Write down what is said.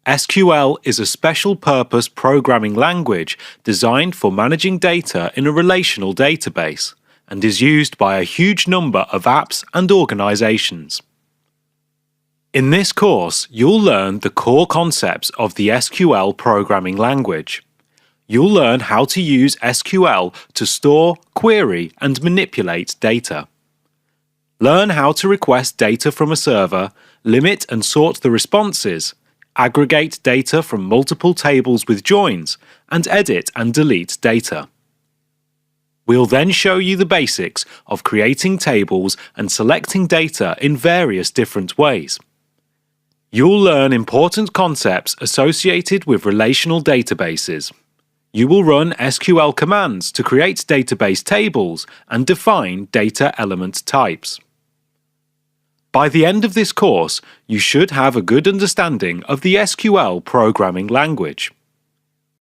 SQL is a special-purpose programming language designed for managing data in a relational database and is used by a huge number of apps and organizations. In this course, you'll learn the core concepts of the SQL programming language. You'll learn how to use SQL to store, query, and manipulate data. Learn how to request data from a server, limit and sort the responses, aggregate data from multiple tables with joins, and edit and delete data. We'll then show you the basics of creating tables and selecting data in various different ways. You'll learn important concepts associated with relational databases. You will run SQL commands to create database tables and define data element types. By the end of this course, you should have a good understanding of the SQL programming language.